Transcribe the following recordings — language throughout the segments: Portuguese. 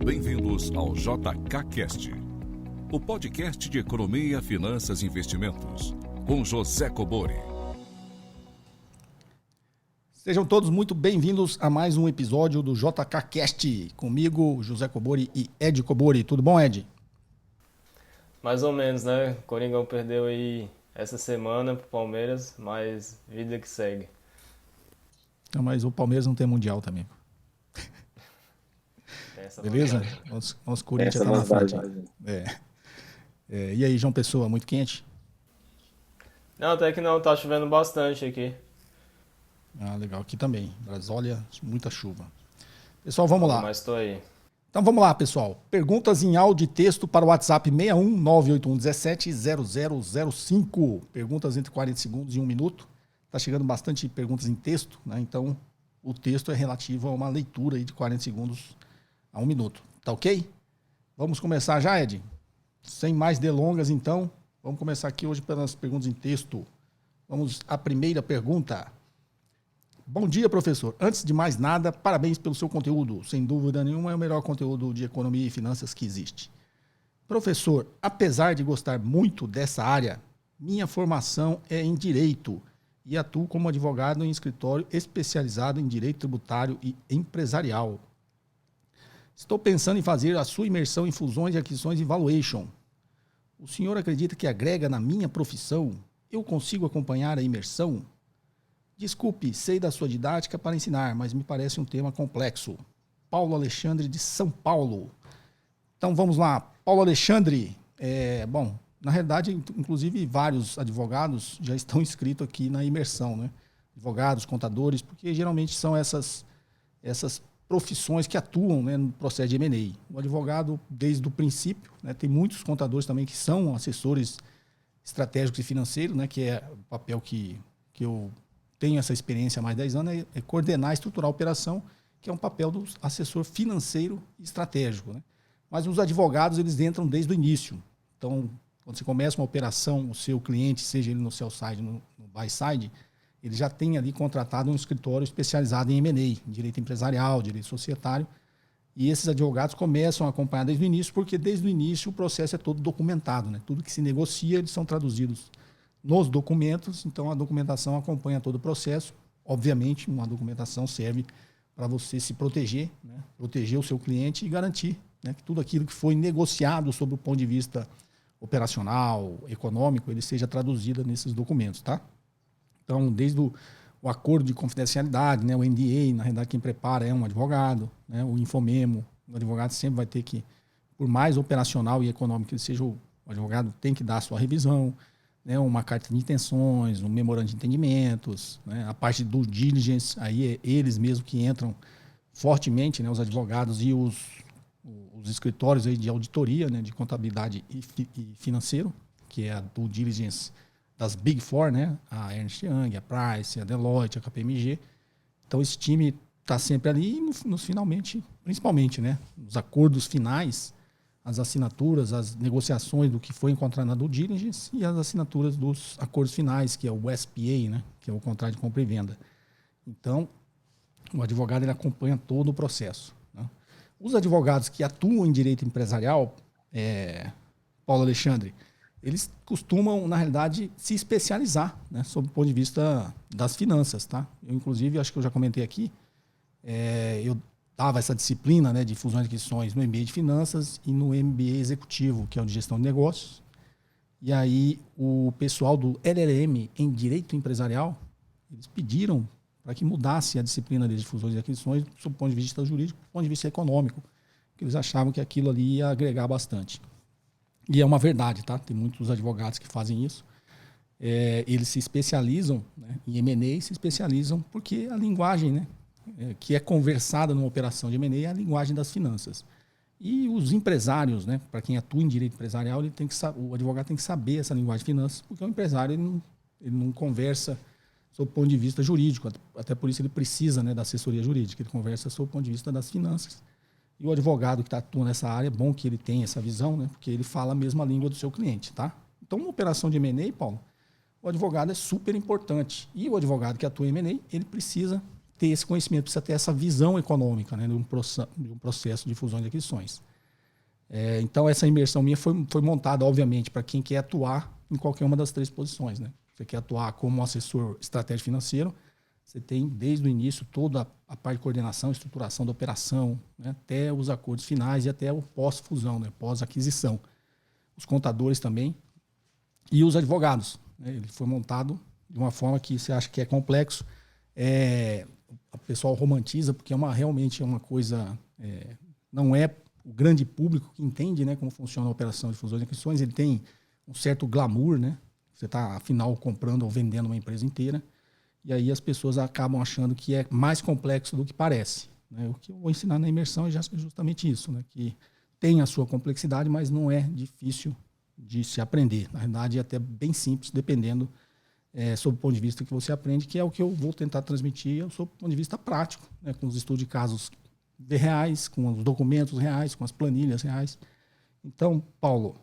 Bem-vindos ao JKCast, o podcast de economia, finanças e investimentos, com José Cobori. Sejam todos muito bem-vindos a mais um episódio do JKCast, comigo, José Cobori e Ed Cobori. Tudo bom, Ed? Mais ou menos, né? O Coringão perdeu aí essa semana pro Palmeiras, mas vida que segue. Não, mas o Palmeiras não tem mundial também. Beleza? Nosso Corinthians está na frente. E aí, João Pessoa, muito quente? Não, até que não, tá chovendo bastante aqui. Ah, legal. Aqui também. Brasília, muita chuva. Pessoal, vamos lá. Mas tô aí. Então vamos lá, pessoal. Perguntas em áudio e texto para o WhatsApp 61 981 17 0005. Perguntas entre 40 segundos e 1 minuto. Está chegando bastante perguntas em texto, né? Então o texto é relativo a uma leitura aí de 40 segundos a 1 minuto. Tá ok? Vamos começar já, Ed? Sem mais delongas, então. Vamos começar aqui hoje pelas perguntas em texto. Vamos à primeira pergunta. Bom dia, professor. Antes de mais nada, parabéns pelo seu conteúdo. Sem dúvida nenhuma, é o melhor conteúdo de economia e finanças que existe. Professor, apesar de gostar muito dessa área, minha formação é em Direito e atuo como advogado em escritório especializado em Direito Tributário e Empresarial. Estou pensando em fazer a sua imersão em fusões e aquisições e valuation. O senhor acredita que agrega na minha profissão? Eu consigo acompanhar a imersão? Desculpe, sei da sua didática para ensinar, mas me parece um tema complexo. Paulo Alexandre, de São Paulo. Então vamos lá. Paulo Alexandre, na realidade, inclusive vários advogados já estão inscritos aqui na imersão, né? Advogados, contadores, porque geralmente são essas profissões que atuam, né, no processo de M&A. O advogado, desde o princípio, né, tem muitos contadores também que são assessores estratégicos e financeiros, né, que é o papel que eu tenho essa experiência há mais de 10 anos, é coordenar e estruturar a operação, que é um papel do assessor financeiro e estratégico, né? Mas os advogados, eles entram desde o início. Então, quando você começa uma operação, o seu cliente, seja ele no sell side, no buy side, ele já tem ali contratado um escritório especializado em M&A, em direito empresarial, direito societário, e esses advogados começam a acompanhar desde o início, porque desde o início o processo é todo documentado, né? Tudo que se negocia, eles são traduzidos nos documentos, então a documentação acompanha todo o processo. Obviamente, uma documentação serve para você se proteger, né? Proteger o seu cliente e garantir, né, que tudo aquilo que foi negociado sob o ponto de vista operacional, econômico, ele seja traduzido nesses documentos, tá? Então, desde o acordo de confidencialidade, né, o NDA, na realidade quem prepara é um advogado, né, o Infomemo, o advogado sempre vai ter que, por mais operacional e econômico que ele seja, o advogado tem que dar a sua revisão, né, uma carta de intenções, um memorando de entendimentos, né, a parte do diligence, aí é eles mesmos que entram fortemente, né, os advogados e os escritórios aí de auditoria, né, de contabilidade e financeiro, que é a due diligence das Big Four, né? A Ernst Young, a Price, a Deloitte, a KPMG. Então esse time está sempre ali e finalmente, principalmente, né, nos acordos finais, as assinaturas, as negociações do que foi encontrado na due diligence e as assinaturas dos acordos finais, que é o SPA, né, que é o contrato de compra e venda. Então, o advogado ele acompanha todo o processo, né? Os advogados que atuam em direito empresarial, Paulo Alexandre, eles costumam, na realidade, se especializar, né, sob o ponto de vista das finanças, tá? Eu, inclusive, acho que eu já comentei aqui, eu dava essa disciplina, né, de fusões e aquisições no MBA de finanças e no MBA executivo, que é o de gestão de negócios. E aí, o pessoal do LLM em direito empresarial, eles pediram para que mudasse a disciplina deles de fusões e aquisições sob o ponto de vista jurídico, do ponto de vista econômico, porque eles achavam que aquilo ali ia agregar bastante. E é uma verdade, tá? Tem muitos advogados que fazem isso. Eles se especializam, né, em M&A, se especializam porque a linguagem, né, que é conversada numa operação de M&A é a linguagem das finanças. E os empresários, né, para quem atua em direito empresarial, o advogado tem que saber essa linguagem de finanças, porque o empresário ele não conversa sob o ponto de vista jurídico, até por isso ele precisa, né, da assessoria jurídica, ele conversa sob o ponto de vista das finanças. E o advogado que está atuando nessa área, é bom que ele tenha essa visão, né? Porque ele fala a mesma língua do seu cliente, tá? Então, uma operação de M&A, Paulo, o advogado é super importante. E o advogado que atua em M&A, ele precisa ter esse conhecimento, precisa ter essa visão econômica, né, de um processo de fusões e aquisições. Então, essa imersão minha foi montada, obviamente, para quem quer atuar em qualquer uma das 3 posições. Né? Você quer atuar como assessor estratégico financeiro, você tem, desde o início, toda a parte de coordenação, estruturação da operação, né, até os acordos finais e até o pós-fusão, né, pós-aquisição. Os contadores também e os advogados. Né? Ele foi montado de uma forma que você acha que é complexo. O pessoal romantiza, porque realmente é uma coisa... não é o grande público que entende, né, como funciona a operação de fusões e aquisições. Ele tem um certo glamour, né? Você está, afinal, comprando ou vendendo uma empresa inteira. E aí as pessoas acabam achando que é mais complexo do que parece. Né? O que eu vou ensinar na imersão é justamente isso, né? Que tem a sua complexidade, mas não é difícil de se aprender. Na verdade, é até bem simples, dependendo sob o ponto de vista que você aprende, que é o que eu vou tentar transmitir sob o ponto de vista prático, né? Com os estudos de casos reais, com os documentos reais, com as planilhas reais. Então, Paulo,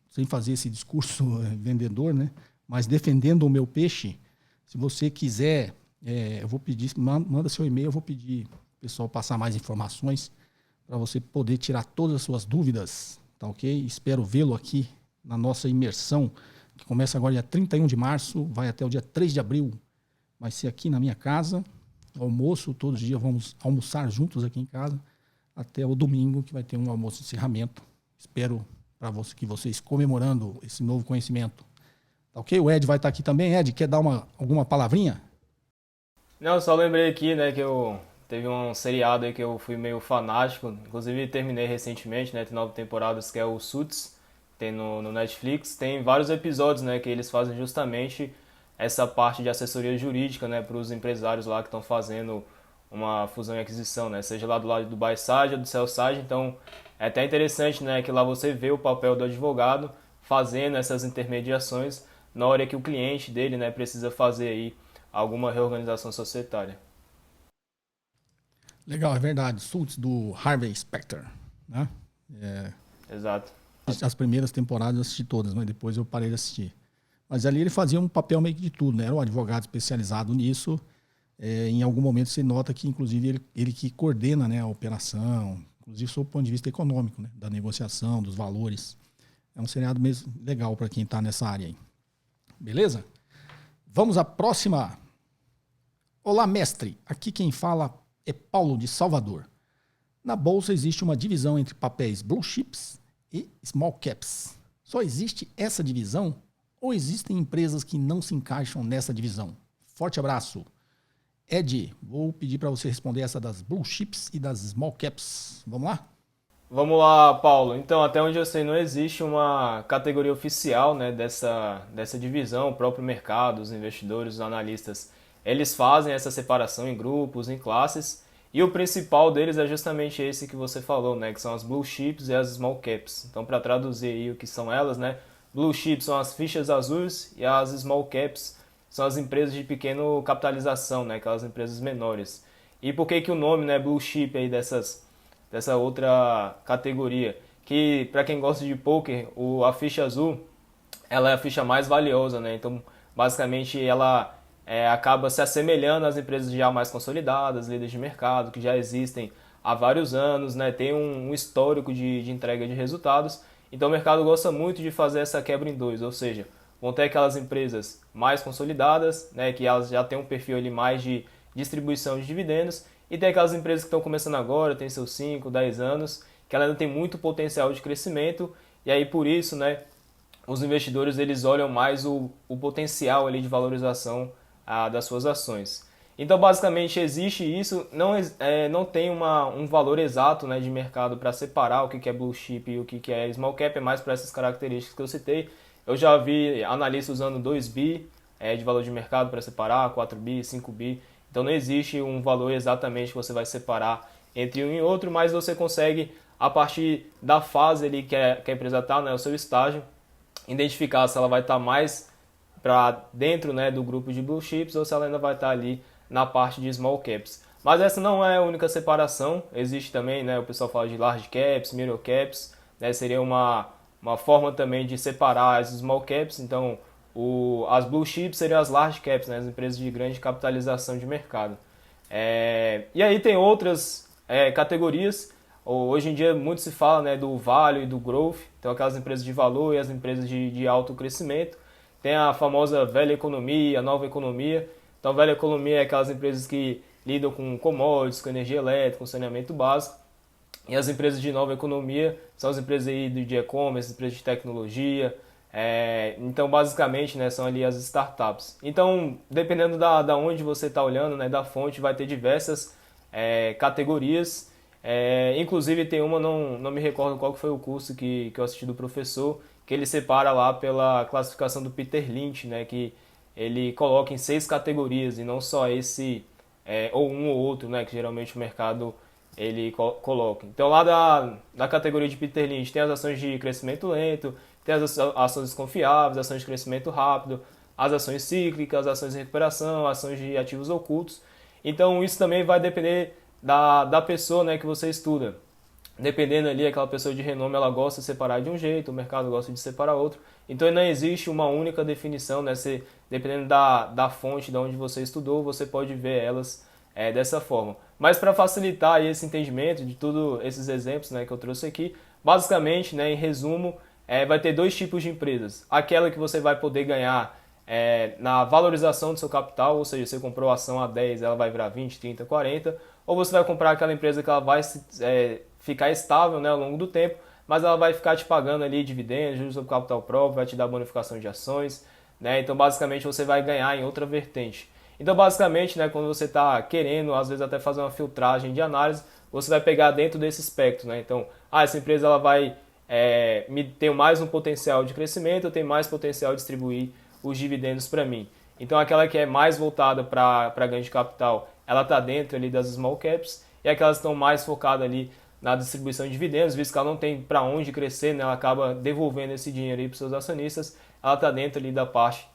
sem fazer esse discurso vendedor, né? Mas defendendo o meu peixe, se você quiser, eu vou pedir, manda seu e-mail, eu vou pedir o pessoal passar mais informações para você poder tirar todas as suas dúvidas, tá ok? Espero vê-lo aqui na nossa imersão, que começa agora dia 31 de março, vai até o dia 3 de abril. Vai ser aqui na minha casa, almoço, todos os dias vamos almoçar juntos aqui em casa, até o domingo, que vai ter um almoço de encerramento. Espero que vocês comemorando esse novo conhecimento. Tá ok? O Ed vai estar aqui também. Ed, quer dar alguma palavrinha? Não, só lembrei aqui, né, que teve um seriado aí que eu fui meio fanático, inclusive terminei recentemente, né, tem 9 temporadas, que é o Suits, tem no Netflix, tem vários episódios, né, que eles fazem justamente essa parte de assessoria jurídica, né, para os empresários lá que estão fazendo uma fusão e aquisição, né, seja lá do lado do buy side ou do sell side. Então é até interessante, né, que lá você vê o papel do advogado fazendo essas intermediações na hora que o cliente dele, né, precisa fazer aí alguma reorganização societária. Legal, é verdade. Suits do Harvey Specter, né? Exato. As primeiras temporadas eu assisti todas, mas depois eu parei de assistir. Mas ali ele fazia um papel meio que de tudo, né? Era um advogado especializado nisso. Em algum momento você nota que, inclusive, ele que coordena, né, a operação, inclusive sob o ponto de vista econômico, né, da negociação, dos valores. É um seriado mesmo legal para quem está nessa área aí. Beleza? Vamos à próxima. Olá, mestre. Aqui quem fala é Paulo de Salvador. Na bolsa existe uma divisão entre papéis blue chips e small caps. Só existe essa divisão ou existem empresas que não se encaixam nessa divisão? Forte abraço. Ed, vou pedir para você responder essa das blue chips e das small caps. Vamos lá? Vamos lá, Paulo. Então, até onde eu sei, não existe uma categoria oficial, né, dessa divisão. O próprio mercado, os investidores, os analistas, eles fazem essa separação em grupos, em classes. E o principal deles é justamente esse que você falou, né, que são as blue chips e as small caps. Então, para traduzir aí o que são elas, né, blue chips são as fichas azuis e as small caps são as empresas de pequena capitalização, né, aquelas empresas menores. E por que o nome, né, blue chip aí dessa outra categoria? Que para quem gosta de poker, a ficha azul, ela é a ficha mais valiosa, né? Então, basicamente, ela acaba se assemelhando às empresas já mais consolidadas, líderes de mercado, que já existem há vários anos, né? Tem um histórico de entrega de resultados. Então, o mercado gosta muito de fazer essa quebra em dois, ou seja, vão ter aquelas empresas mais consolidadas, né, que elas já têm um perfil ali mais de distribuição de dividendos, e tem aquelas empresas que estão começando agora, tem seus 5, 10 anos, que ela ainda tem muito potencial de crescimento, e aí por isso, né, os investidores eles olham mais o potencial ali de valorização das suas ações. Então, basicamente, existe isso, não tem um valor exato, né, de mercado para separar o que é blue chip e o que é small cap, é mais para essas características que eu citei. Eu já vi analistas usando 2 bi de valor de mercado para separar, 4 bi, 5 bi. Então não existe um valor exatamente que você vai separar entre um e outro, mas você consegue, a partir da fase ali que a empresa está, né, o seu estágio, identificar se ela vai estar mais para dentro, né, do grupo de blue chips ou se ela ainda vai estar ali na parte de small caps. Mas essa não é a única separação, existe também, né, o pessoal fala de large caps, middle caps, né, seria uma forma também de separar as small caps. Então, as blue chips seriam as large caps, né, as empresas de grande capitalização de mercado. E aí tem outras categorias. Hoje em dia muito se fala, né, do value e do growth, então aquelas empresas de valor e as empresas de alto crescimento. Tem a famosa velha economia, a nova economia. Então, a velha economia é aquelas empresas que lidam com commodities, com energia elétrica, com saneamento básico. E as empresas de nova economia são as empresas aí de e-commerce, empresas de tecnologia. Então, basicamente, né, são ali as startups. Então, dependendo da onde você está olhando, né, da fonte, vai ter diversas categorias. Inclusive, tem uma, não me recordo qual que foi o curso que eu assisti do professor, que ele separa lá pela classificação do Peter Lynch, né, que ele coloca em 6 categorias e não só esse ou um ou outro, né, que geralmente o mercado ele coloca. Então lá da categoria de Peter Lynch tem as ações de crescimento lento, tem as ações desconfiáveis, ações de crescimento rápido, as ações cíclicas, ações de recuperação, ações de ativos ocultos. Então isso também vai depender da pessoa, né, que você estuda. Dependendo ali, aquela pessoa de renome, ela gosta de separar de um jeito, o mercado gosta de separar outro. Então não existe uma única definição, né? Dependendo da fonte de onde você estudou, você pode ver elas dessa forma. Mas para facilitar aí esse entendimento de todos esses exemplos, né, que eu trouxe aqui, basicamente, né, em resumo, vai ter 2 tipos de empresas. Aquela que você vai poder ganhar na valorização do seu capital, ou seja, você comprou a ação a 10, ela vai virar 20, 30, 40, ou você vai comprar aquela empresa que ela vai ficar estável, né, ao longo do tempo, mas ela vai ficar te pagando ali dividendos, juros sobre capital próprio, vai te dar bonificação de ações, né? Então basicamente você vai ganhar em outra vertente. Então basicamente, né, quando você está querendo, às vezes até fazer uma filtragem de análise, você vai pegar dentro desse espectro, né? Então, essa empresa ela vai ter mais um potencial de crescimento, tem mais potencial de distribuir os dividendos para mim. Então aquela que é mais voltada para ganho de capital, ela está dentro ali das small caps, e aquelas que estão mais focadas ali na distribuição de dividendos, visto que ela não tem para onde crescer, né, ela acaba devolvendo esse dinheiro para os seus acionistas, ela está dentro ali da parte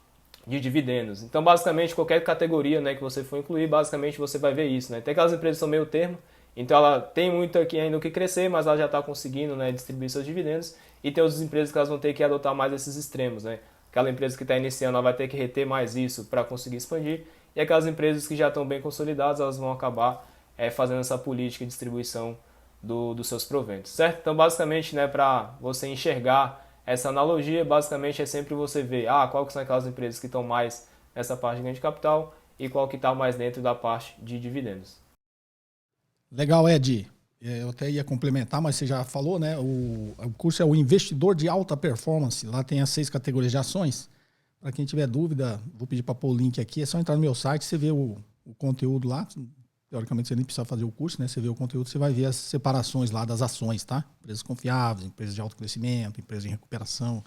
de dividendos. Então, basicamente, qualquer categoria, né, que você for incluir, basicamente você vai ver isso. Né? Tem aquelas empresas que são meio termo, então ela tem muito aqui ainda o que crescer, mas ela já está conseguindo, né, distribuir seus dividendos, e tem outras empresas que elas vão ter que adotar mais esses extremos. Né? Aquela empresa que está iniciando, ela vai ter que reter mais isso para conseguir expandir, e aquelas empresas que já estão bem consolidadas, elas vão acabar fazendo essa política de distribuição dos seus proventos, certo? Então, basicamente, né, para você enxergar essa analogia, basicamente é sempre você ver qual que são aquelas empresas que estão mais nessa parte de ganho de capital e qual que está mais dentro da parte de dividendos. Legal, Ed. Eu até ia complementar, mas você já falou, né? O curso é o Investidor de Alta Performance. Lá tem as 6 categorias de ações. Para quem tiver dúvida, vou pedir para pôr o link aqui. É só entrar no meu site, você vê o conteúdo lá. Teoricamente, você nem precisa fazer o curso, né? Você vê o conteúdo, você vai ver as separações lá das ações, tá? Empresas confiáveis, empresas de alto crescimento, empresas em recuperação.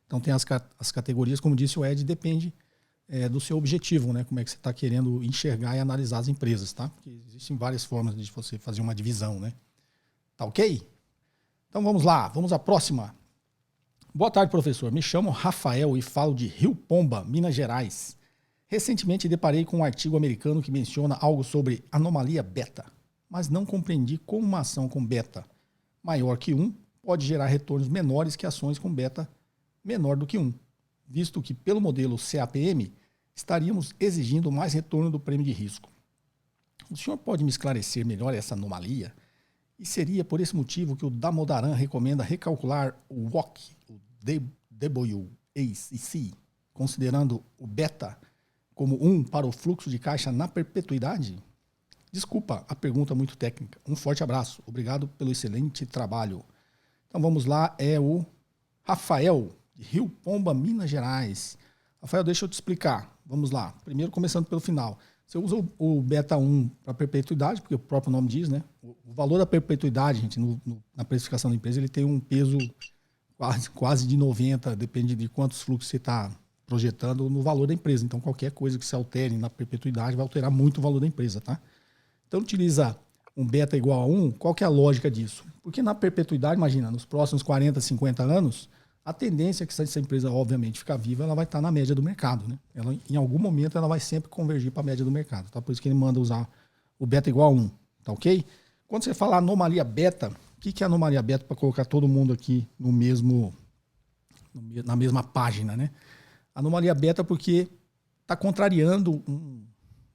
Então, tem as categorias, como disse o Ed, depende do seu objetivo, né? Como é que você está querendo enxergar e analisar as empresas, tá? Porque existem várias formas de você fazer uma divisão, né? Tá ok? Então, vamos lá. Vamos à próxima. Boa tarde, professor. Me chamo Rafael e falo de Rio Pomba, Minas Gerais. Recentemente deparei com um artigo americano que menciona algo sobre anomalia beta, mas não compreendi como uma ação com beta maior que 1 pode gerar retornos menores que ações com beta menor do que 1, visto que pelo modelo CAPM estaríamos exigindo mais retorno do prêmio de risco. O senhor pode me esclarecer melhor essa anomalia? E seria por esse motivo que o Damodaran recomenda recalcular o WACC, o WACC, considerando o beta como 1 para o fluxo de caixa na perpetuidade? Desculpa a pergunta muito técnica. Um forte abraço. Obrigado pelo excelente trabalho. Então vamos lá, é o Rafael, de Rio Pomba, Minas Gerais. Rafael, deixa eu te explicar. Vamos lá. Primeiro, começando pelo final. Você usa o beta 1 para perpetuidade, porque o próprio nome diz, né? O valor da perpetuidade, gente, na precificação da empresa, ele tem um peso quase de 90, depende de quantos fluxos você está projetando no valor da empresa. Então, qualquer coisa que se altere na perpetuidade vai alterar muito o valor da empresa, tá? Então, utiliza um beta igual a 1, qual que é a lógica disso? Porque na perpetuidade, imagina, nos próximos 40, 50 anos, a tendência é que se essa empresa, obviamente, ficar viva, ela vai estar na média do mercado, né? Ela, em algum momento, ela vai sempre convergir para a média do mercado, tá? Por isso que ele manda usar o beta igual a 1, tá ok? Quando você fala anomalia beta, o que é anomalia beta para colocar todo mundo aqui na mesma página, né? Anomalia beta porque está contrariando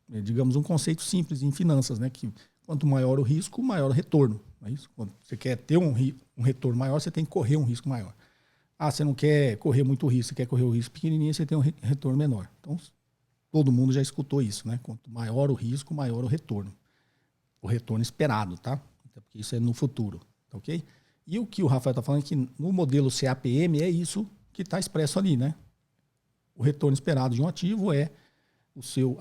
digamos, um conceito simples em finanças, né? Que quanto maior o risco, maior o retorno. Não é isso? Quando você quer ter um retorno maior, você tem que correr um risco maior. Você não quer correr muito risco, você quer correr o risco pequenininho, você tem um retorno menor. Então, todo mundo já escutou isso, né? Quanto maior o risco, maior o retorno. O retorno esperado, tá? Porque isso é no futuro, tá ok? E o que o Rafael está falando é que no modelo CAPM é isso que está expresso ali, né? O retorno esperado de um ativo é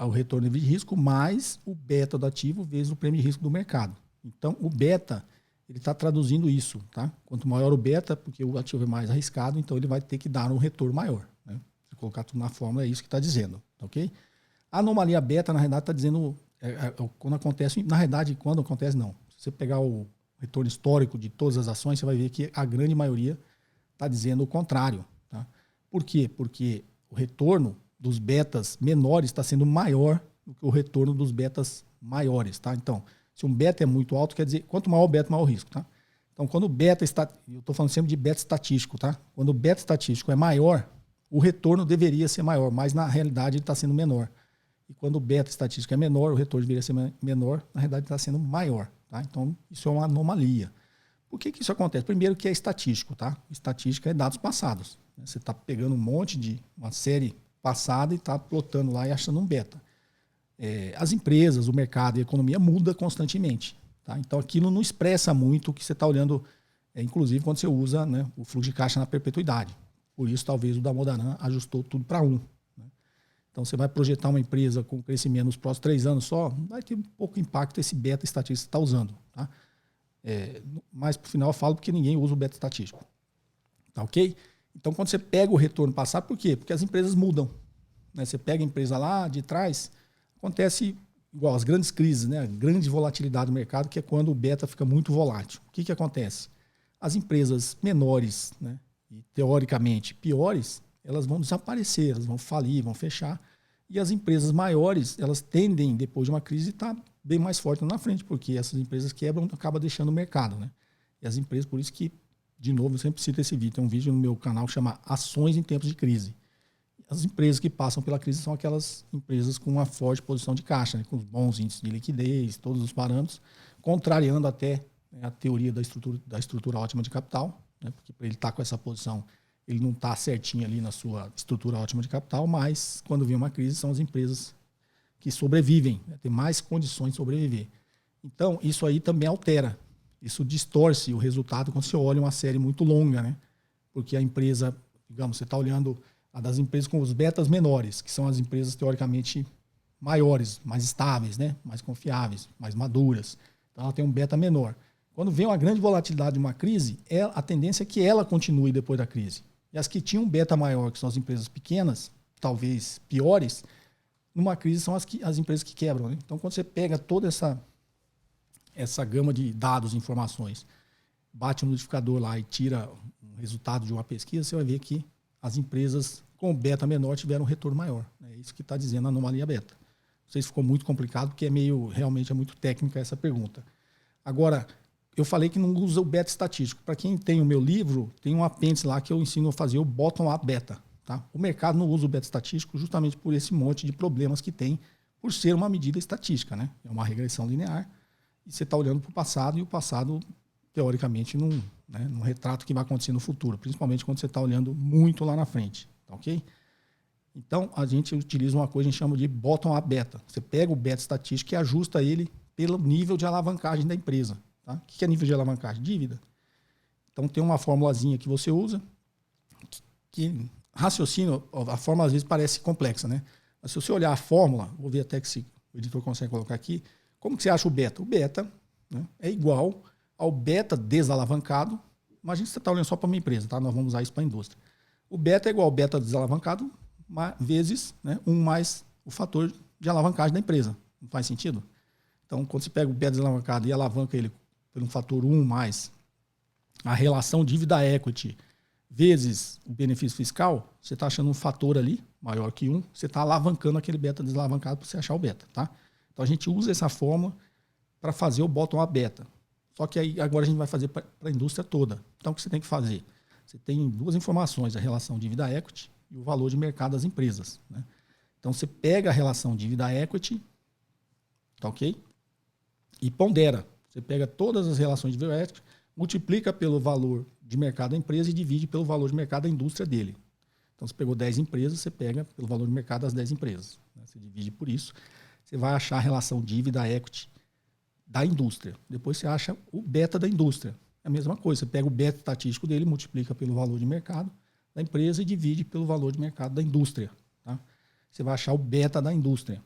o retorno de risco mais o beta do ativo vezes o prêmio de risco do mercado. Então, o beta, ele está traduzindo isso, tá? Quanto maior o beta, porque o ativo é mais arriscado, então ele vai ter que dar um retorno maior, né? Se colocar tudo na fórmula, é isso que está dizendo, tá ok? A anomalia beta, na realidade, está dizendo quando acontece, na realidade, quando acontece, não. Se você pegar o retorno histórico de todas as ações, você vai ver que a grande maioria está dizendo o contrário, tá? Por quê? Porque o retorno dos betas menores está sendo maior do que o retorno dos betas maiores, tá? Então, se um beta é muito alto, quer dizer, quanto maior o beta, maior o risco, tá? Então, quando o beta está, eu estou falando sempre de beta estatístico, tá? Quando o beta estatístico é maior, o retorno deveria ser maior, mas na realidade ele está sendo menor. E quando o beta estatístico é menor, o retorno deveria ser menor, na realidade está sendo maior, tá? Então, isso é uma anomalia. Por que isso acontece? Primeiro que é estatístico, tá? Estatística é dados passados. Você está pegando uma série passada e está plotando lá e achando um beta. As empresas, o mercado e a economia muda constantemente, tá? Então aquilo não expressa muito o que você está olhando, inclusive quando você usa, né, o fluxo de caixa na perpetuidade. Por isso talvez o Damodaran ajustou tudo para 1. Né? Então você vai projetar uma empresa com crescimento nos próximos 3 anos só, vai ter pouco impacto esse beta estatístico que você está usando. Tá? Mas para o final eu falo porque ninguém usa o beta estatístico. Tá ok? Então, quando você pega o retorno passado, por quê? Porque as empresas mudam. Né? Você pega a empresa lá de trás, acontece igual as grandes crises, né? A grande volatilidade do mercado, que é quando o beta fica muito volátil. O que acontece? As empresas menores, né? E teoricamente piores, elas vão desaparecer, elas vão falir, vão fechar. E as empresas maiores, elas tendem, depois de uma crise, a estar bem mais fortes na frente, porque essas empresas quebram, acaba deixando o mercado. Né? E as empresas, por isso que, de novo, eu sempre cito esse vídeo. Tem um vídeo no meu canal que chama Ações em Tempos de Crise. As empresas que passam pela crise são aquelas empresas com uma forte posição de caixa, né, com bons índices de liquidez, todos os parâmetros, contrariando até, né, a teoria da estrutura ótima de capital, né, porque para ele estar com essa posição, ele não está certinho ali na sua estrutura ótima de capital, mas quando vem uma crise são as empresas que sobrevivem, né, têm mais condições de sobreviver. Então, isso aí também altera. Isso distorce o resultado quando você olha uma série muito longa, né? Porque a empresa, digamos, você está olhando a das empresas com os betas menores, que são as empresas teoricamente maiores, mais estáveis, né? Mais confiáveis, mais maduras. Então ela tem um beta menor. Quando vem uma grande volatilidade de uma crise, a tendência é que ela continue depois da crise. E as que tinham um beta maior, que são as empresas pequenas, talvez piores, numa crise são as empresas que quebram. Né? Então quando você pega toda essa gama de dados, informações, bate no notificador lá e tira um resultado de uma pesquisa, você vai ver que as empresas com beta menor tiveram um retorno maior. É isso que está dizendo a anomalia beta. Não sei se ficou muito complicado, porque realmente é muito técnica essa pergunta. Agora, eu falei que não usa o beta estatístico. Para quem tem o meu livro, tem um apêndice lá que eu ensino a fazer o bottom-up beta. Tá? O mercado não usa o beta estatístico justamente por esse monte de problemas que tem, por ser uma medida estatística. Né? É uma regressão linear. E você está olhando para o passado, e o passado, teoricamente, não retrata o que vai acontecer no futuro, principalmente quando você está olhando muito lá na frente. Tá ok? Então, a gente utiliza uma coisa que a gente chama de bottom-up beta. Você pega o beta estatístico e ajusta ele pelo nível de alavancagem da empresa. Tá? O que é nível de alavancagem? Dívida. Então, tem uma formulazinha que você usa, que raciocínio, a fórmula às vezes parece complexa, né? Mas se você olhar a fórmula, vou ver até que se o editor consegue colocar aqui, como que você acha o beta? O beta, né, é igual ao beta desalavancado. Imagina que você está olhando só para uma empresa, tá? Nós vamos usar isso para a indústria. O beta é igual ao beta desalavancado vezes, né, 1 mais o fator de alavancagem da empresa. Não faz sentido? Então, quando você pega o beta desalavancado e alavanca ele por um fator 1 mais a relação dívida-equity vezes o benefício fiscal, você está achando um fator ali maior que 1, você está alavancando aquele beta desalavancado para você achar o beta. Tá? Então, a gente usa essa fórmula para fazer o bottom-up beta. Só que aí agora a gente vai fazer para a indústria toda. Então, o que você tem que fazer? Você tem 2 informações, a relação dívida-equity e o valor de mercado das empresas. Né? Então, você pega a relação dívida-equity tá ok? E pondera. Você pega todas as relações de bioética, multiplica pelo valor de mercado da empresa e divide pelo valor de mercado da indústria dele. Então, você pegou 10 empresas, você pega pelo valor de mercado das 10 empresas. Né? Você divide por isso. Você vai achar a relação dívida-equity da indústria. Depois você acha o beta da indústria. É a mesma coisa. Você pega o beta estatístico dele, multiplica pelo valor de mercado da empresa e divide pelo valor de mercado da indústria. Tá? Você vai achar o beta da indústria.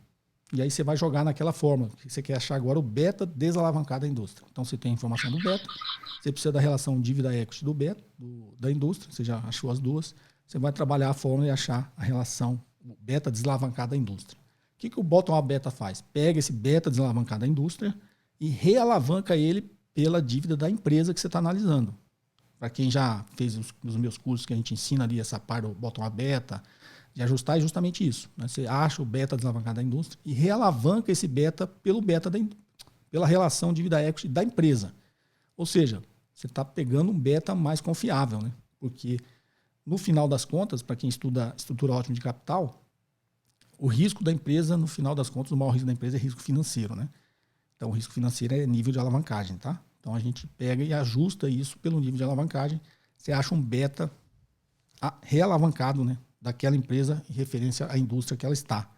E aí você vai jogar naquela fórmula. Você quer achar agora o beta desalavancado da indústria. Então você tem a informação do beta, você precisa da relação dívida-equity do beta, da indústria, você já achou as duas. Você vai trabalhar a fórmula e achar a relação beta desalavancada da indústria. O que o bottom-up beta faz? Pega esse beta desalavancado da indústria e realavanca ele pela dívida da empresa que você está analisando. Para quem já fez os meus cursos que a gente ensina ali essa parte do bottom-up beta, de ajustar é justamente isso. Né? Você acha o beta desalavancado da indústria e realavanca esse beta pela relação dívida-equity da empresa. Ou seja, você está pegando um beta mais confiável, né? Porque no final das contas, para quem estuda estrutura ótima de capital, o risco da empresa, no final das contas, o maior risco da empresa é risco financeiro, né? Então, o risco financeiro é nível de alavancagem, tá? Então, a gente pega e ajusta isso pelo nível de alavancagem. Você acha um beta realavancado, né, daquela empresa em referência à indústria que ela está.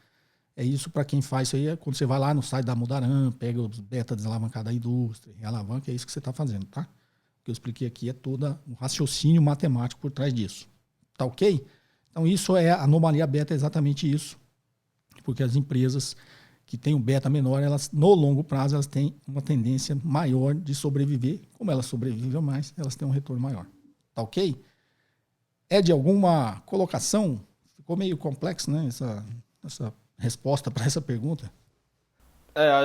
É isso para quem faz isso aí, quando você vai lá no site da Mudaran, pega os beta desalavancados da indústria, realavanca, é isso que você está fazendo, tá? O que eu expliquei aqui é todo um raciocínio matemático por trás disso. Tá ok? Então, isso é a anomalia beta, é exatamente isso. Porque as empresas que têm um beta menor, elas, no longo prazo, elas têm uma tendência maior de sobreviver. Como elas sobrevivem mais, elas têm um retorno maior. Tá ok? É de alguma colocação? Ficou meio complexo, né? Essa resposta para essa pergunta.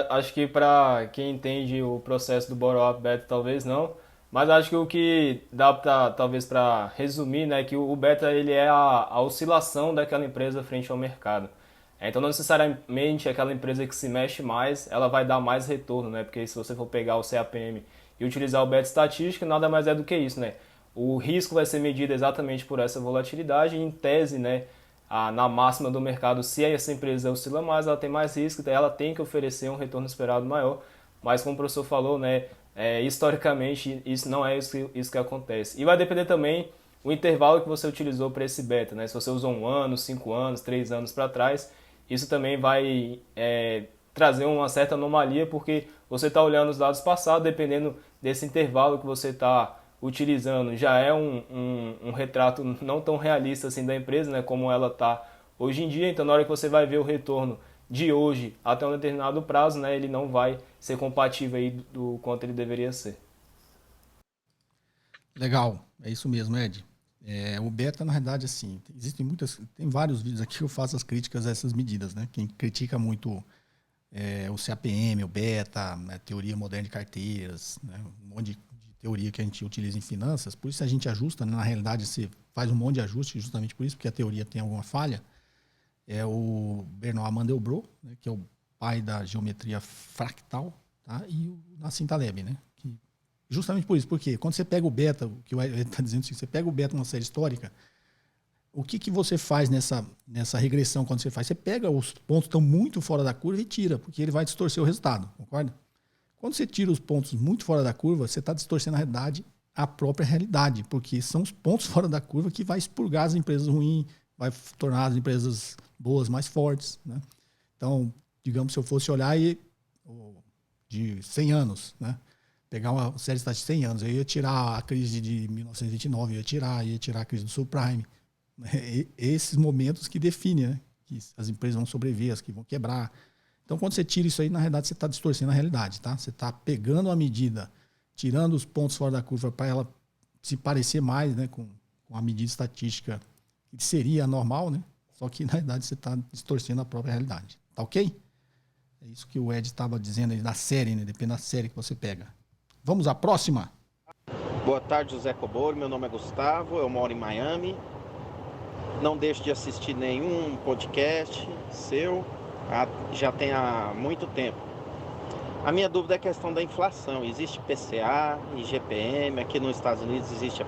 Acho que para quem entende o processo do bottom-up beta, talvez não. Mas acho que o que dá talvez para resumir, né, que o beta ele é a oscilação daquela empresa frente ao mercado. Então não necessariamente aquela empresa que se mexe mais, ela vai dar mais retorno, né? Porque se você for pegar o CAPM e utilizar o beta estatístico, nada mais é do que isso, né? O risco vai ser medido exatamente por essa volatilidade e, em tese, né, na máxima do mercado, se essa empresa oscila mais, ela tem mais risco, então ela tem que oferecer um retorno esperado maior. Mas como o professor falou, né, historicamente isso não é isso que acontece. E vai depender também o intervalo que você utilizou para esse beta, né? Se você usou 1 ano, 5 anos, 3 anos para trás, isso também vai trazer uma certa anomalia, porque você está olhando os dados passados, dependendo desse intervalo que você está utilizando, já é um retrato não tão realista assim da empresa, né, como ela está hoje em dia. Então, na hora que você vai ver o retorno de hoje até um determinado prazo, né, ele não vai ser compatível aí do quanto ele deveria ser. Legal, é isso mesmo, Ed. O beta, na verdade, assim, tem vários vídeos aqui que eu faço as críticas a essas medidas, né? Quem critica muito o CAPM, o beta, a teoria moderna de carteiras, né? Um monte de teoria que a gente utiliza em finanças, por isso a gente ajusta, né? Na realidade você faz um monte de ajuste justamente por isso, porque a teoria tem alguma falha. É o Bernard Mandelbrot, né? Que é o pai da geometria fractal, tá? E o Nassim Taleb, né? Justamente por isso, porque quando você pega o beta, o que o Ed está dizendo, você pega o beta numa série histórica, o que você faz nessa regressão quando você faz? Você pega os pontos que estão muito fora da curva e tira, porque ele vai distorcer o resultado, concorda? Quando você tira os pontos muito fora da curva, você está distorcendo, na realidade, a própria realidade, porque são os pontos fora da curva que vai expurgar as empresas ruins, vai tornar as empresas boas mais fortes, né? Então, digamos, se eu fosse olhar de 100 anos, né? Pegar uma série de 100 anos, eu ia tirar a crise de 1929, ia tirar a crise do subprime. Esses momentos que definem, né? Que as empresas vão sobreviver, as que vão quebrar. Então, quando você tira isso aí, na realidade, você está distorcendo a realidade, tá? Você está pegando a medida, tirando os pontos fora da curva para ela se parecer mais, né, com a medida estatística que seria normal, né? Só que, na realidade, você está distorcendo a própria realidade. Tá ok? É isso que o Ed estava dizendo aí da série, né? Depende da série que você pega. Vamos à próxima. Boa tarde, José Cobori. Meu nome é Gustavo, eu moro em Miami. Não deixo de assistir nenhum podcast seu, já tem há muito tempo. A minha dúvida é a questão da inflação. Existe PCA, IGPM, aqui nos Estados Unidos existe a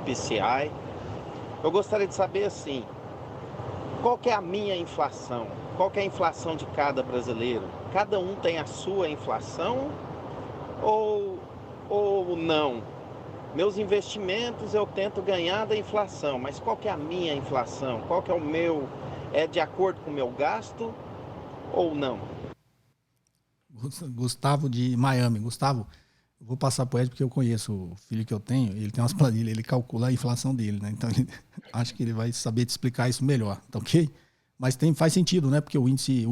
PCI. Eu gostaria de saber, assim, qual que é a minha inflação? Qual que é a inflação de cada brasileiro? cada um tem a sua inflação ou não? Meus investimentos eu tento ganhar da inflação, mas qual que é a minha inflação? Qual que é o meu? É de acordo com o meu gasto ou não? Gustavo de Miami. Gustavo, eu vou passar para o Ed porque eu conheço o filho que eu tenho, ele tem umas planilhas, ele calcula a inflação dele, né? Então acho que ele vai saber te explicar isso melhor, tá ok? Mas faz sentido, né? Porque o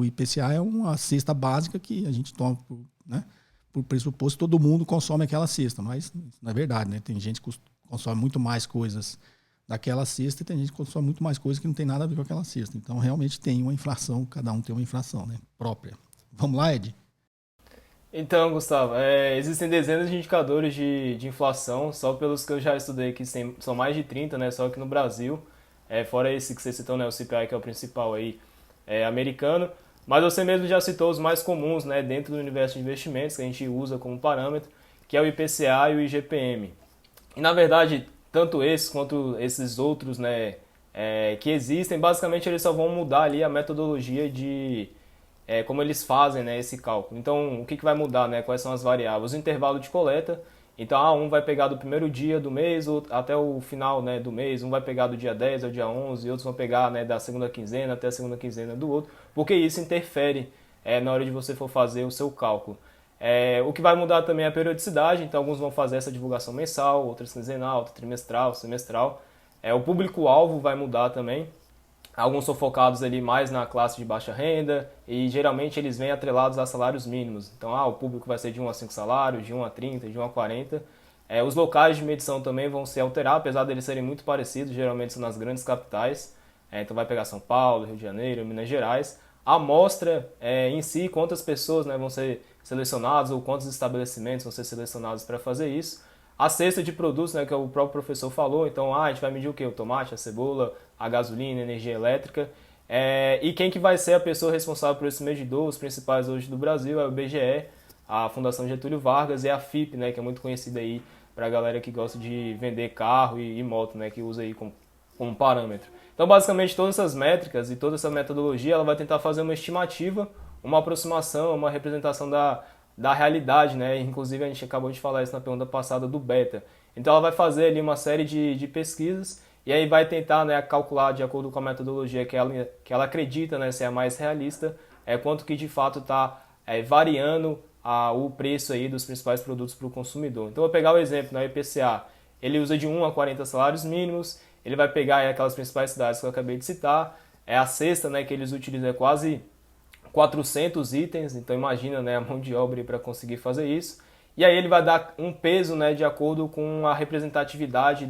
IPCA é uma cesta básica que a gente toma, né? Por pressuposto, todo mundo consome aquela cesta, mas não é verdade, né? Tem gente que consome muito mais coisas daquela cesta e tem gente que consome muito mais coisas que não tem nada a ver com aquela cesta. Então, realmente tem uma inflação, cada um tem uma inflação, né, própria. Vamos lá, Ed? Então, Gustavo, existem dezenas de indicadores de inflação, só pelos que eu já estudei, que são mais de 30, né, só aqui no Brasil, fora esse que você citou, né, o CPI, que é o principal aí, americano, mas você mesmo já citou os mais comuns, né, dentro do universo de investimentos, que a gente usa como parâmetro, que é o IPCA e o IGPM. E, na verdade, tanto esses quanto esses outros, né, que existem, basicamente eles só vão mudar ali a metodologia de como eles fazem, né, esse cálculo. Então, o que vai mudar, né, quais são as variáveis? O intervalo de coleta. Então, um vai pegar do primeiro dia do mês até o final, né, do mês, um vai pegar do dia 10 ao dia 11, e outros vão pegar, né, da segunda quinzena até a segunda quinzena do outro, porque isso interfere na hora de você for fazer o seu cálculo. O que vai mudar também é a periodicidade, então alguns vão fazer essa divulgação mensal, outras quinzenal, outra trimestral, semestral. O público-alvo vai mudar também. Alguns são focados ali mais na classe de baixa renda e geralmente eles vêm atrelados a salários mínimos. Então, o público vai ser de 1 a 5 salários, de 1 a 30, de 1 a 40. Os locais de medição também vão se alterar, apesar de eles serem muito parecidos, geralmente são nas grandes capitais. Então vai pegar São Paulo, Rio de Janeiro, Minas Gerais. A amostra em si, quantas pessoas, né, vão ser selecionadas ou quantos estabelecimentos vão ser selecionados para fazer isso. A cesta de produtos, né, que o próprio professor falou, então a gente vai medir o quê? O tomate, a cebola, a gasolina, a energia elétrica. E quem que vai ser a pessoa responsável por esse medidor? Os principais hoje do Brasil é o IBGE, a Fundação Getúlio Vargas e a FIPE, né, que é muito conhecida aí para a galera que gosta de vender carro e moto, né, que usa aí como parâmetro. Então, basicamente, todas essas métricas e toda essa metodologia, ela vai tentar fazer uma estimativa, uma aproximação, uma representação da realidade, né? Inclusive, a gente acabou de falar isso na pergunta passada do beta. Então, ela vai fazer ali uma série de pesquisas e aí vai tentar, né, calcular, de acordo com a metodologia que ela acredita, né, ser a mais realista, quanto que de fato está variando o preço aí dos principais produtos para o consumidor. Então, eu vou pegar o exemplo, na IPCA, ele usa de 1 a 40 salários mínimos, ele vai pegar aquelas principais cidades que eu acabei de citar, a cesta, né, que eles utilizam é quase 400 itens, então imagina, né, a mão de obra para conseguir fazer isso. E aí ele vai dar um peso, né, de acordo com a representatividade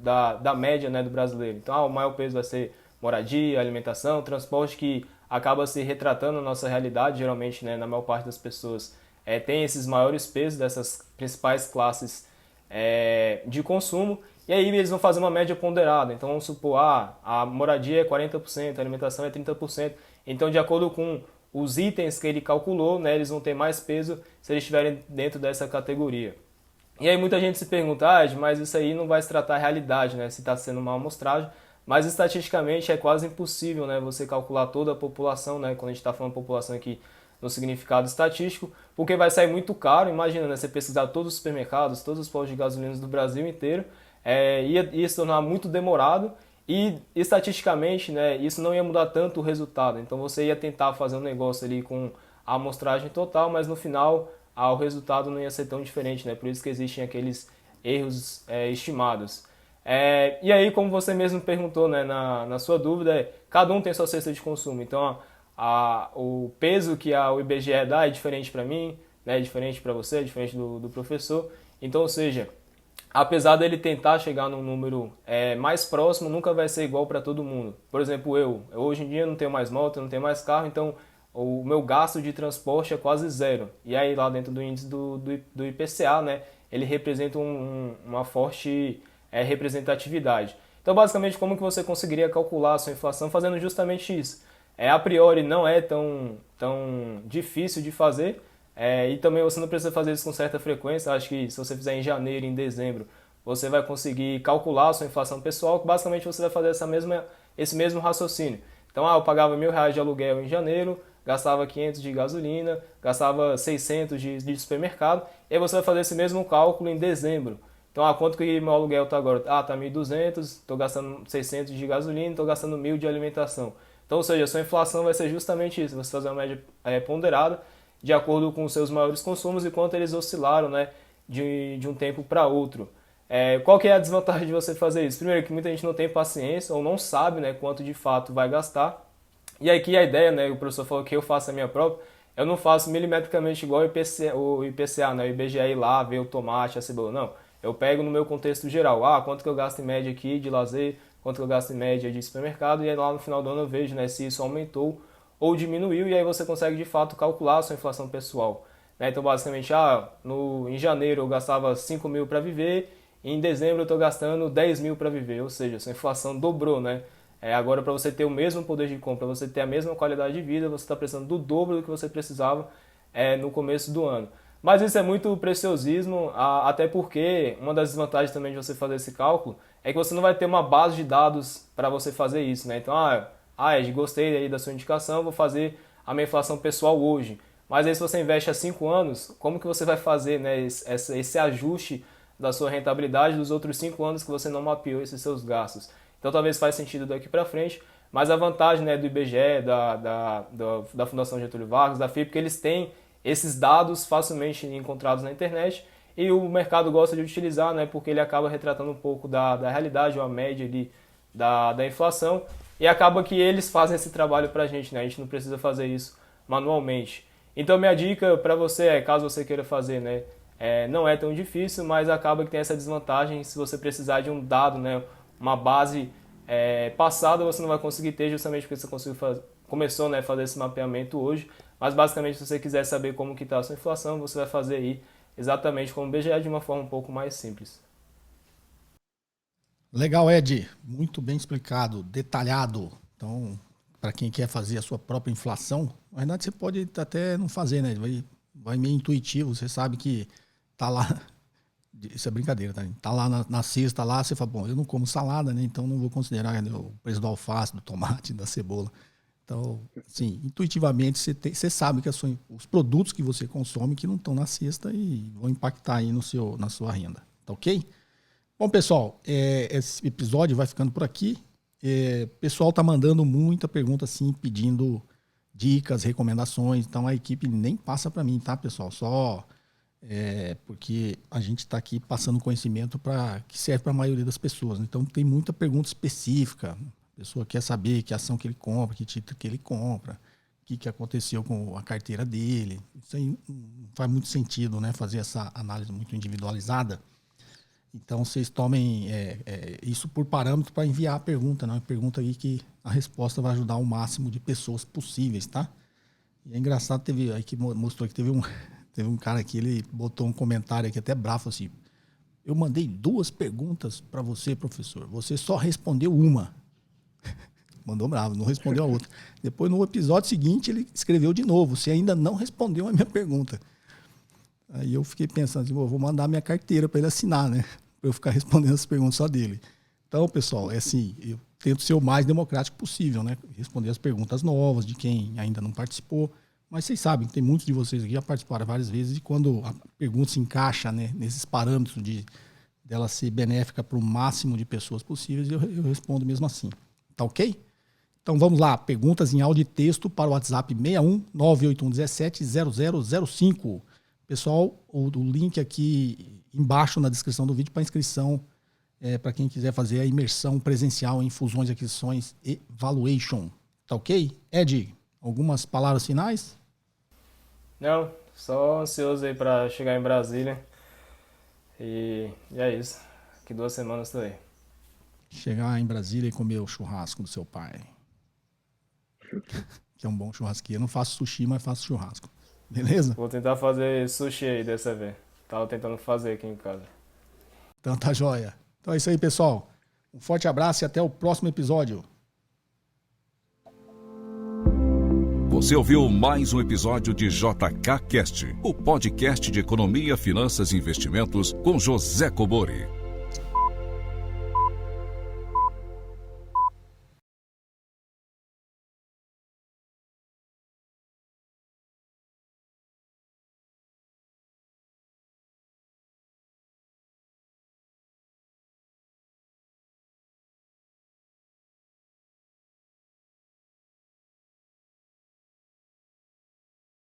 da média, né, do brasileiro. Então, o maior peso vai ser moradia, alimentação, transporte, que acaba se retratando a nossa realidade, geralmente, né, na maior parte das pessoas tem esses maiores pesos dessas principais classes de consumo. E aí eles vão fazer uma média ponderada. Então vamos supor, a moradia é 40%, a alimentação é 30%. Então, de acordo com os itens que ele calculou, né, eles vão ter mais peso se eles estiverem dentro dessa categoria. E aí muita gente se pergunta, mas isso aí não vai se tratar a realidade, né, se está sendo uma amostragem. Mas estatisticamente é quase impossível, né, você calcular toda a população, né, quando a gente está falando população aqui no significado estatístico, porque vai sair muito caro. Imagina, né, você pesquisar todos os supermercados, todos os postos de gasolina do Brasil inteiro, ia se tornar muito demorado e estatisticamente, né, isso não ia mudar tanto o resultado. Então você ia tentar fazer um negócio ali com a amostragem total, mas no final o resultado não ia ser tão diferente, né? Por isso que existem aqueles erros estimados. E aí, como você mesmo perguntou, né, na sua dúvida, cada um tem sua cesta de consumo. Então o peso que o IBGE dá é diferente para mim, né, é diferente para você, é diferente do professor. Então, ou seja, apesar dele tentar chegar num número mais próximo, nunca vai ser igual para todo mundo. Por exemplo, eu hoje em dia não tenho mais moto, não tenho mais carro, então o meu gasto de transporte é quase zero. E aí lá dentro do índice do IPCA, né, ele representa uma forte representatividade. Então, basicamente, como que você conseguiria calcular a sua inflação fazendo justamente isso? A priori não é tão difícil de fazer, e também você não precisa fazer isso com certa frequência. Acho que se você fizer em janeiro, em dezembro, você vai conseguir calcular a sua inflação pessoal, que basicamente você vai fazer esse mesmo raciocínio. Então, eu pagava R$1.000 de aluguel em janeiro, gastava 500 de gasolina, gastava 600 de supermercado, e aí você vai fazer esse mesmo cálculo em dezembro. Então, quanto que meu aluguel está agora? Tá 1.200, estou gastando 600 de gasolina, estou gastando 1.000 de alimentação. Então, ou seja, a sua inflação vai ser justamente isso, você fazer uma média ponderada de acordo com os seus maiores consumos e quanto eles oscilaram, né, de um tempo para outro. Qual que é a desvantagem de você fazer isso? Primeiro, que muita gente não tem paciência ou não sabe, né, quanto de fato vai gastar. E aqui a ideia, né, o professor falou que eu faço a minha própria, eu não faço milimetricamente igual o IPCA, né, o IBGE ir lá, ver o tomate, a cebola, não. Eu pego no meu contexto geral, quanto que eu gasto em média aqui de lazer, quanto que eu gasto em média de supermercado, e aí lá no final do ano eu vejo, né, se isso aumentou ou diminuiu, e aí você consegue de fato calcular a sua inflação pessoal. Né? Então basicamente, em janeiro eu gastava 5.000 para viver, e em dezembro eu estou gastando 10.000 para viver, ou seja, a sua inflação dobrou, né? Agora, para você ter o mesmo poder de compra, você ter a mesma qualidade de vida, você está precisando do dobro do que você precisava no começo do ano. Mas isso é muito preciosismo, até porque uma das desvantagens também de você fazer esse cálculo é que você não vai ter uma base de dados para você fazer isso, né? Então, Ed, gostei aí da sua indicação, vou fazer a minha inflação pessoal hoje. Mas aí se você investe há 5 anos, como que você vai fazer, né, esse ajuste da sua rentabilidade dos outros 5 anos que você não mapeou esses seus gastos? Então talvez faz sentido daqui para frente, mas a vantagem, né, do IBGE, da Fundação Getúlio Vargas, da FIP, que eles têm esses dados facilmente encontrados na internet e o mercado gosta de utilizar, né, porque ele acaba retratando um pouco da realidade ou a média ali da inflação e acaba que eles fazem esse trabalho para a gente, né, a gente não precisa fazer isso manualmente. Então minha dica para você caso você queira fazer, né, não é tão difícil, mas acaba que tem essa desvantagem se você precisar de um dado, né, uma base passada, você não vai conseguir ter justamente porque você começou, né, a fazer esse mapeamento hoje. Mas basicamente, se você quiser saber como que está a sua inflação, você vai fazer aí exatamente como o BGE de uma forma um pouco mais simples. Legal, Ed. Muito bem explicado, detalhado. Então, para quem quer fazer a sua própria inflação, na verdade você pode até não fazer, né? Vai meio intuitivo, você sabe que tá lá. Isso é brincadeira, tá? Tá lá na cesta, lá você fala, bom, eu não como salada, né? Então não vou considerar, né, o preço do alface, do tomate, da cebola. Então, assim, intuitivamente você sabe que os produtos que você consome que não estão na cesta e vão impactar aí na sua renda, tá ok? Bom, pessoal, esse episódio vai ficando por aqui. O pessoal tá mandando muita pergunta, assim, pedindo dicas, recomendações. Então a equipe nem passa para mim, tá, pessoal? Só porque a gente está aqui passando conhecimento que serve para a maioria das pessoas. Então tem muita pergunta específica. A pessoa quer saber que ação que ele compra, que título que ele compra, o que aconteceu com a carteira dele. Isso aí não faz muito sentido, né? Fazer essa análise muito individualizada. Então, vocês tomem isso por parâmetro para enviar a pergunta, né? Uma pergunta aí que a resposta vai ajudar o máximo de pessoas possíveis, tá? E é engraçado, aí que mostrou que teve um cara aqui, ele botou um comentário aqui até bravo, assim, eu mandei 2 perguntas para você, professor, você só respondeu uma. Mandou bravo, não respondeu a outra. Depois, no episódio seguinte, ele escreveu de novo, você ainda não respondeu a minha pergunta. Aí eu fiquei pensando assim, vou mandar minha carteira para ele assinar, né? Para eu ficar respondendo as perguntas só dele. Então, pessoal, assim, eu tento ser o mais democrático possível, né? Responder as perguntas novas de quem ainda não participou. Mas vocês sabem, tem muitos de vocês aqui já participaram várias vezes e quando a pergunta se encaixa, né, nesses parâmetros dela ser benéfica para o máximo de pessoas possíveis, eu respondo mesmo assim. Tá ok? Então vamos lá, perguntas em áudio e texto para o WhatsApp 61 98117 0005. Pessoal, o link aqui embaixo na descrição do vídeo para inscrição, para quem quiser fazer a imersão presencial em fusões, aquisições e valuation. Tá ok? Ed, algumas palavras finais? Não, só ansioso aí para chegar em Brasília. E é isso. Daqui 2 semanas estou aí. Chegar em Brasília e comer o churrasco do seu pai. Que é um bom churrasqueiro. Eu não faço sushi, mas faço churrasco. Beleza? Vou tentar fazer sushi aí dessa vez. Tava tentando fazer aqui em casa. Então tá joia. Então é isso aí, pessoal. Um forte abraço e até o próximo episódio. Você ouviu mais um episódio de JK Cast, o podcast de economia, finanças e investimentos com José Cobori.